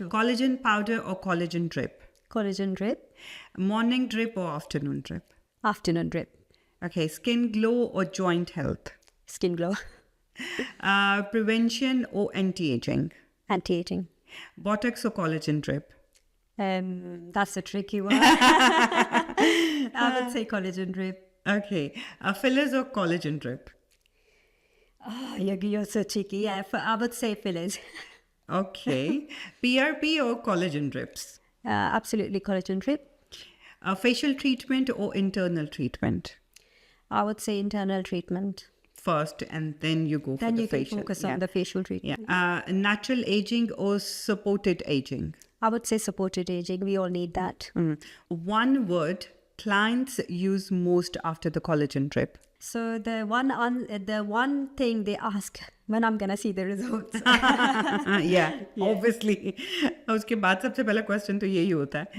Sure. Collagen powder or collagen drip? Collagen drip. Morning drip or afternoon drip? Afternoon drip. Okay, skin glow or joint health? Skin glow. Prevention or anti-aging? Anti-aging. Botox or collagen drip? That's a tricky one. I would say collagen drip. Okay, fillers or collagen drip? Oh, you're so tricky. Yeah, I would say fillers. Okay, PRP or collagen drips? Absolutely collagen drip. Facial treatment or internal treatment? I would say internal treatment. First, and then you go Then for you the can facial. focus on the facial treatment. Yeah. Natural aging or supported aging? I would say supported aging. We all need that. One word clients use most after the collagen drip. So the one thing they ask when I'm gonna see the results. Yeah, obviously. उसके बाद सबसे पहला question तो यही होता है